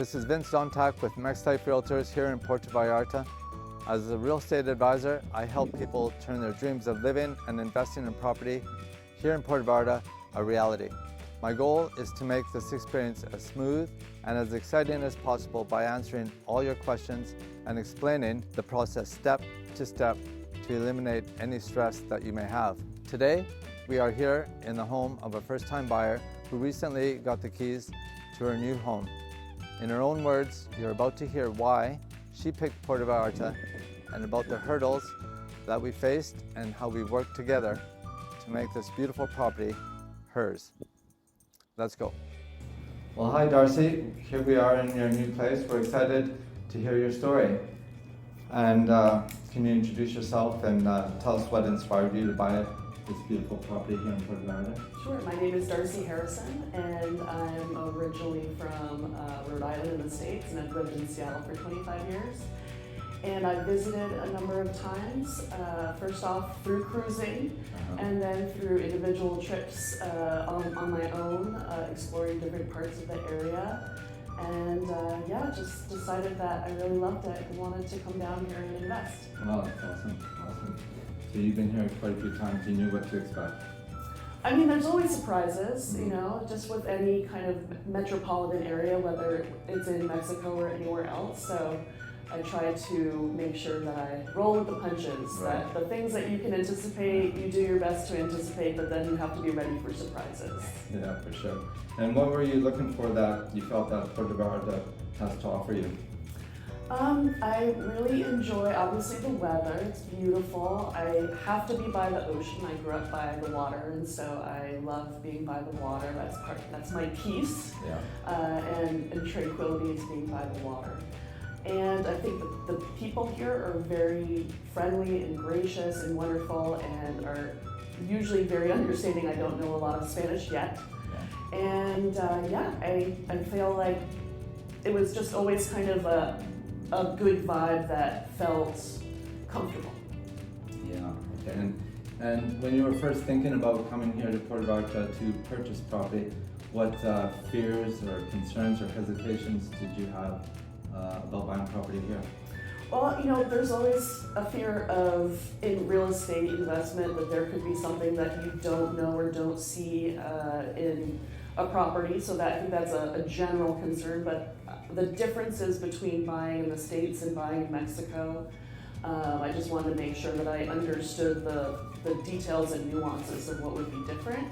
This is Vince Zontac with Mexlife Realtors here in Puerto Vallarta. As a real estate advisor, I help people turn their dreams of living and investing in property here in Puerto Vallarta a reality. My goal is to make this experience as smooth and as exciting as possible by answering all your questions and explaining the process step to step to eliminate any stress that you may have. Today, we are here in the home of a first-time buyer who recently got the keys to her new home. In her own words, you're about to hear why she picked Puerto Vallarta and about the hurdles that we faced and how we worked together to make this beautiful property hers. Let's go. Well, hi Darcy. Here we are in your new place. We're excited to hear your story. And can you introduce yourself and tell us what inspired you to buy this beautiful property here in Puerto Vallarta? Sure. My name is Darcy Harrison, and I'm originally from Rhode Island in the States, and I've lived in Seattle for 25 years. And I've visited a number of times, first off through cruising, and then through individual trips on my own, exploring different parts of the area. And yeah, just decided that I really loved it and wanted to come down here and invest. Wow, that's awesome. So you've been here quite a few times, you knew what to expect. I mean, there's always surprises, you know, just with any kind of metropolitan area, whether it's in Mexico or anywhere else. So I try to make sure that I roll with the punches, that the things that you can anticipate, you do your best to anticipate, but then you have to be ready for surprises. Yeah, for sure. And what were you looking for that you felt that Puerto Vallarta has to offer you? I really enjoy, obviously, the weather. It's beautiful. I have to be by the ocean. I grew up by the water, and so I love being by the water. That's my peace. Yeah. And tranquility is being by the water. And I think the people here are very friendly and gracious and wonderful and are usually very understanding. I don't know a lot of Spanish yet. Yeah. And yeah, I feel like it was just always kind of a good vibe that felt comfortable. Yeah, okay. And when you were first thinking about coming here to Puerto Vallarta to purchase property, what fears or concerns or hesitations did you have about buying property here? Well, you know, there's always a fear of, in real estate investment, that there could be something that you don't know or don't see in a property. So I think that's a general concern, but the differences between buying in the States and buying in Mexico, I just wanted to make sure that I understood the details and nuances of what would be different.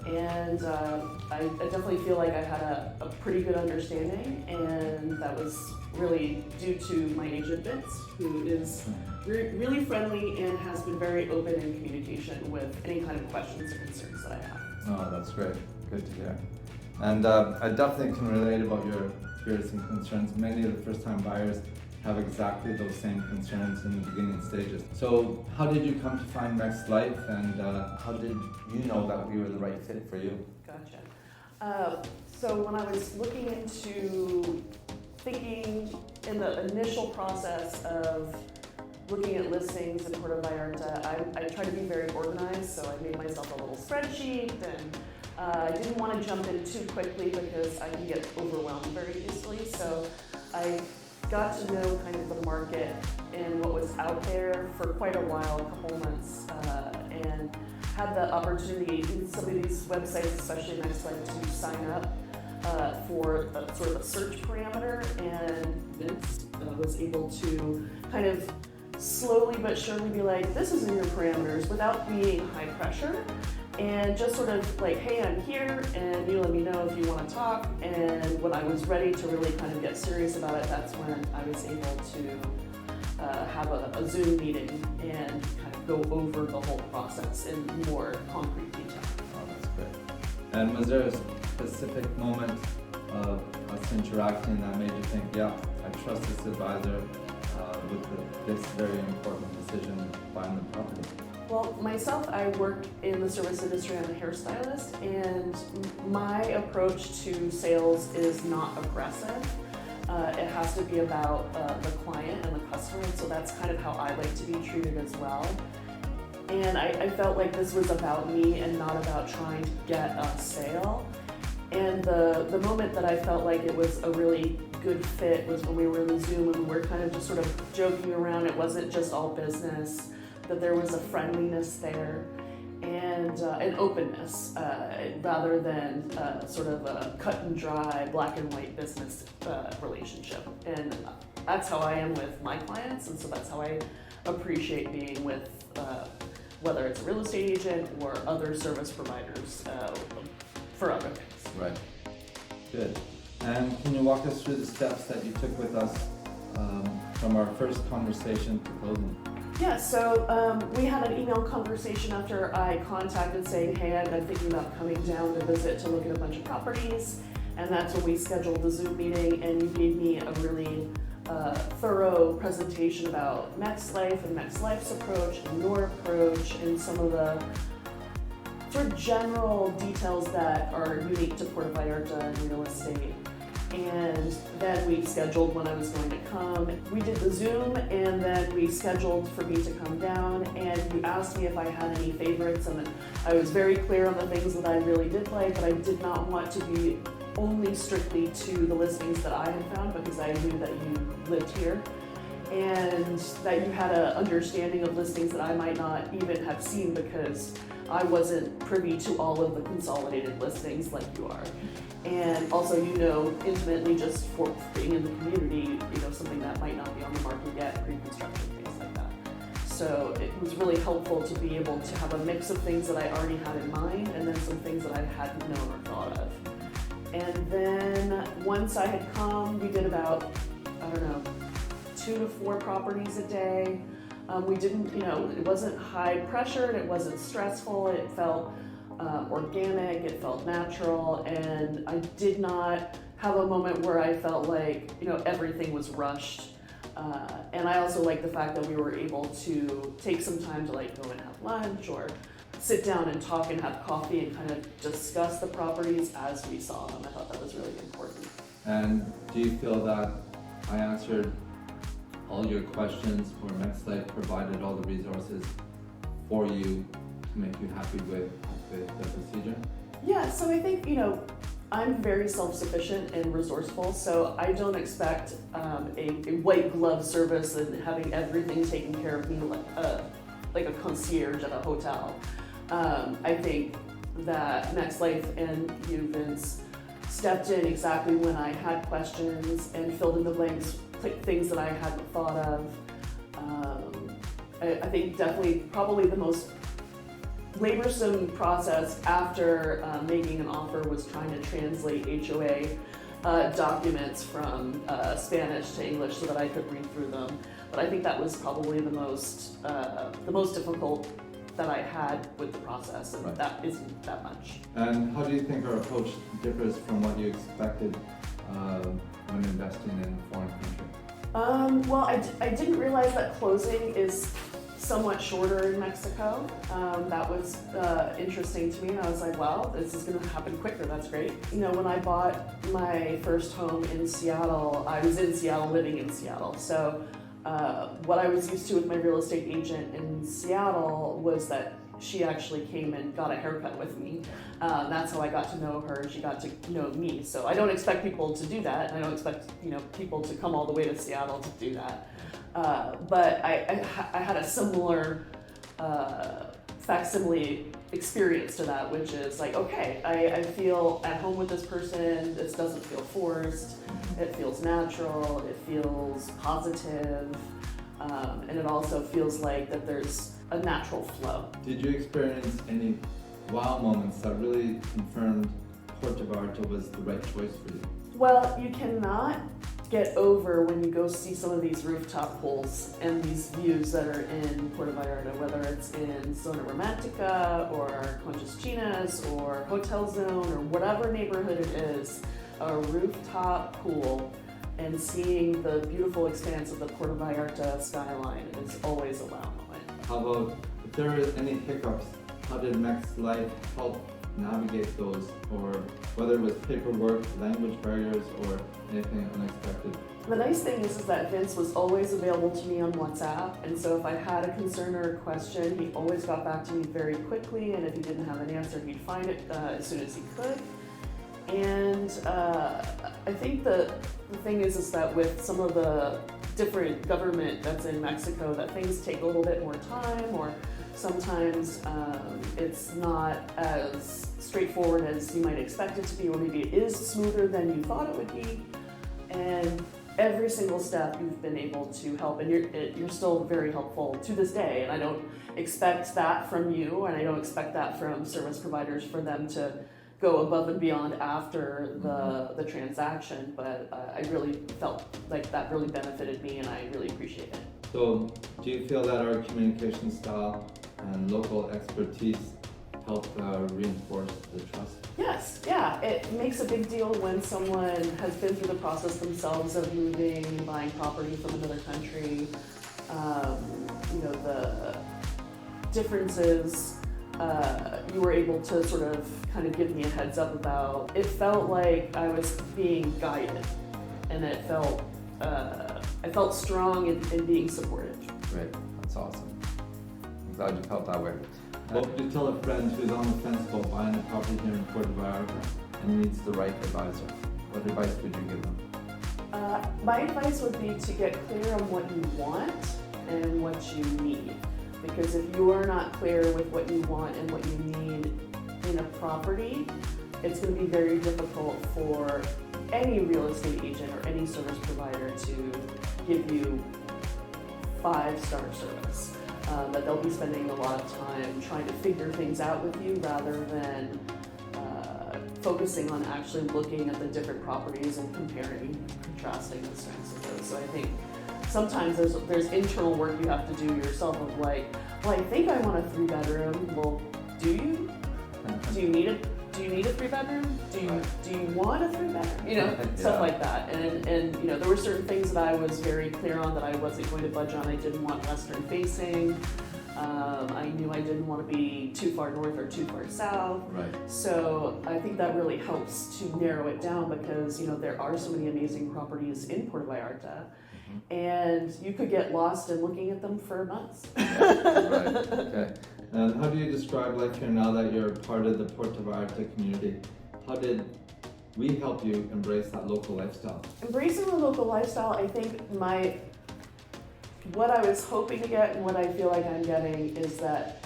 And I definitely feel like I had a pretty good understanding, and that was really due to my agent Vince, who is really friendly and has been very open in communication with any kind of questions or concerns that I have. Oh, that's great. Good to hear. And I definitely can relate about your fears and concerns. Many of the first-time buyers have exactly those same concerns in the beginning stages. So how did you come to find Mexlife, and how did you know that we were the right fit for you? Gotcha. So when I was looking into thinking in the initial process of looking at listings in Puerto Vallarta, I tried to be very organized, so I made myself a little spreadsheet, and I didn't want to jump in too quickly because I can get overwhelmed very easily. So I got to know kind of the market and what was out there for quite a while, a couple months, and had the opportunity in some of these websites, especially Mexlife, to sign up for a sort of a search parameter, and Vince was able to kind of slowly but surely be like, this is in your parameters without being high pressure. And just sort of like, hey, I'm here, and you let me know if you want to talk. And when I was ready to really kind of get serious about it, that's when I was able to have a Zoom meeting and kind of go over the whole process in more concrete detail. Oh, that's great. And was there a specific moment of us interacting that made you think, yeah, I trust this advisor with this very important decision buying the property? Well, myself, I work in the service industry. I'm a hairstylist, and my approach to sales is not aggressive. It has to be about the client and the customer, and so that's kind of how I like to be treated as well. And I felt like this was about me and not about trying to get a sale. And the moment that I felt like it was a really good fit was when we were in the Zoom and we were kind of just sort of joking around. It wasn't just all business, that there was a friendliness there and an openness rather than sort of a cut and dry black and white business relationship. And that's how I am with my clients, and so that's how I appreciate being with whether it's a real estate agent or other service providers for other things. Right. Good. And can you walk us through the steps that you took with us from our first conversation to closing? Yeah, so we had an email conversation after I contacted saying, hey, I've been thinking about coming down to visit to look at a bunch of properties, and that's when we scheduled the Zoom meeting, and you gave me a really thorough presentation about Mexlife and Mexlife's approach and your approach and some of the sort of general details that are unique to Puerto Vallarta and real estate. And then we scheduled when I was going to come. We did the Zoom, and then we scheduled for me to come down, and you asked me if I had any favorites, and I was very clear on the things that I really did like, but I did not want to be only strictly to the listings that I had found, because I knew that you lived here and that you had an understanding of listings that I might not even have seen because I wasn't privy to all of the consolidated listings like you are. And also, you know intimately, just for being in the community, you know, something that might not be on the market yet, pre-construction, things like that. So it was really helpful to be able to have a mix of things that I already had in mind and then some things that I hadn't known or thought of. And then once I had come, we did about, 2 to 4 properties a day. We didn't, it wasn't high pressured, it wasn't stressful, it felt organic, it felt natural, and I did not have a moment where I felt like, everything was rushed. And I also like the fact that we were able to take some time to go and have lunch or sit down and talk and have coffee and kind of discuss the properties as we saw them. I thought that was really important. And do you feel that I answered all your questions, or Mexlife provided all the resources for you to make you happy with the procedure? Yeah, so I think, I'm very self-sufficient and resourceful, so I don't expect a white glove service and having everything taken care of me like a concierge at a hotel. I think that Mexlife and you, Vince, stepped in exactly when I had questions and filled in the blanks, things that I hadn't thought of. I think definitely probably the most laborsome process after making an offer was trying to translate HOA documents from Spanish to English so that I could read through them. But I think that was probably the most difficult that I had with the process, and right. That isn't that much. And how do you think our approach differs from what you expected when investing in a foreign country? Well, I didn't realize that closing is somewhat shorter in Mexico. That was interesting to me, and I was like, wow, this is going to happen quicker. That's great. When I bought my first home in Seattle, I was in Seattle, living in Seattle. So what I was used to with my real estate agent in Seattle was that she actually came and got a haircut with me. That's how I got to know her, and she got to know me. So I don't expect people to do that. I don't expect people to come all the way to Seattle to do that. But I had a similar facsimile experience to that, which is like, okay, I feel at home with this person. This doesn't feel forced. It feels natural. It feels positive, and it also feels like that there's a natural flow. Did you experience any wow moments that really confirmed Puerto Vallarta was the right choice for you? Well, you cannot get over when you go see some of these rooftop pools and these views that are in Puerto Vallarta, whether it's in Zona Romantica or Conchas Chinas or Hotel Zone or whatever neighborhood it is, a rooftop pool and seeing the beautiful expanse of the Puerto Vallarta skyline is always a wow moment. How about, if there are any hiccups, how did Mexlife help navigate those, or whether it was paperwork, language barriers, or anything unexpected? The nice thing is that Vince was always available to me on WhatsApp, and so if I had a concern or a question, he always got back to me very quickly, and if he didn't have an answer, he'd find it as soon as he could. And I think the thing is that with some of the different government that's in Mexico, that things take a little bit more time, or sometimes it's not as straightforward as you might expect it to be, or maybe it is smoother than you thought it would be. And every single step you've been able to help, and you're still very helpful to this day. And I don't expect that from you, and I don't expect that from service providers for them to go above and beyond after the transaction. But I really felt like that really benefited me, and I really appreciate it. So, do you feel that our communication style and local expertise help reinforce the trust? Yes, yeah, it makes a big deal when someone has been through the process themselves of moving and buying property from another country. The differences you were able to sort of kind of give me a heads up about. It felt like I was being guided, and it felt I felt strong in being supported. Great, that's awesome. I'm glad you felt that way. What would you tell a friend who's on the fence about buying a property here in Puerto Vallarta and needs the right advisor? What advice would you give them? My advice would be to get clear on what you want and what you need. Because if you are not clear with what you want and what you need in a property, it's going to be very difficult for any real estate agent or any service provider to give you 5-star service. That they'll be spending a lot of time trying to figure things out with you rather than focusing on actually looking at the different properties and comparing, contrasting the strengths of those. So I think sometimes there's internal work you have to do yourself of like, well, I think I want a 3-bedroom. Well, do you? Do you need a 3-bedroom? Do you want a 3-bedroom? Stuff like that. And there were certain things that I was very clear on that I wasn't going to budge on. I didn't want western facing. I knew I didn't want to be too far north or too far south. Right. So I think that really helps to narrow it down because there are so many amazing properties in Puerto Vallarta. And you could get lost in looking at them for months. Right, okay. And how do you describe life here now that you're part of the Puerto Vallarta community? How did we help you embrace that local lifestyle? Embracing the local lifestyle, I think what I was hoping to get and what I feel like I'm getting is that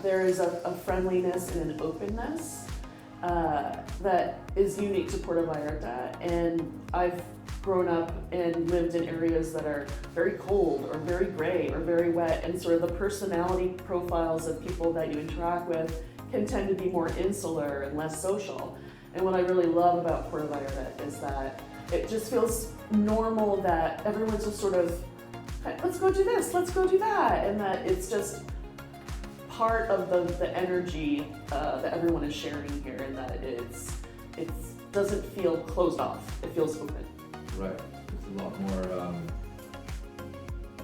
there is a friendliness and an openness that is unique to Puerto Vallarta. And I've grown up and lived in areas that are very cold or very gray or very wet, and sort of the personality profiles of people that you interact with can tend to be more insular and less social. And what I really love about Puerto Vallarta is that it just feels normal that everyone's just sort of, let's go do this, let's go do that, and that it's just part of the energy that everyone is sharing here, and that it doesn't feel closed off, it feels open. Right, it's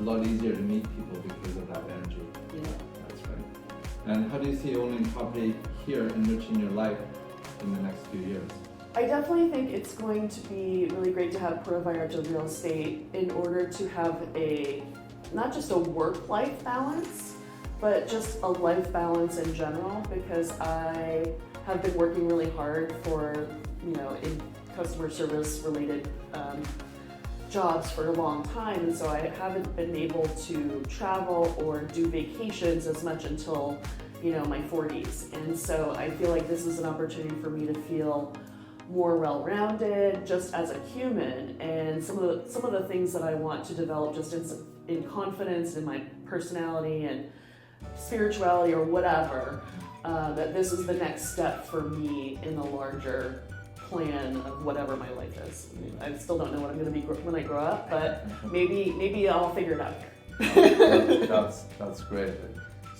a lot easier to meet people because of that energy. Yeah. That's right. And how do you see owning property here enriching your life in the next few years? I definitely think it's going to be really great to have Puerto Vallarta real estate in order to have not just a work-life balance, but just a life balance in general, because I have been working really hard for, in customer service related jobs for a long time, and so I haven't been able to travel or do vacations as much until my 40s. And so I feel like this is an opportunity for me to feel more well-rounded just as a human, and some of the things that I want to develop just in confidence in my personality and spirituality or whatever, that this is the next step for me in the larger plan of whatever my life is. I still don't know what I'm going to be when I grow up, but maybe I'll figure it out here. That's great.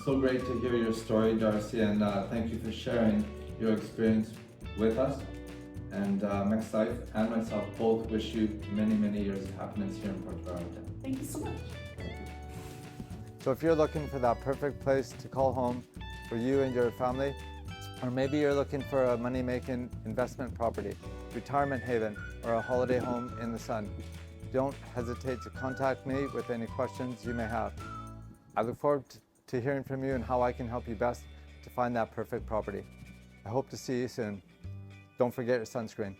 So great to hear your story, Darcy, and thank you for sharing your experience with us. And Mexlife and myself both wish you many, many years of happiness here in Puerto Vallarta. Thank you so much. Thank you. So if you're looking for that perfect place to call home for you and your family, or maybe you're looking for a money-making investment property, retirement haven, or a holiday home in the sun, don't hesitate to contact me with any questions you may have. I look forward to hearing from you and how I can help you best to find that perfect property. I hope to see you soon. Don't forget your sunscreen.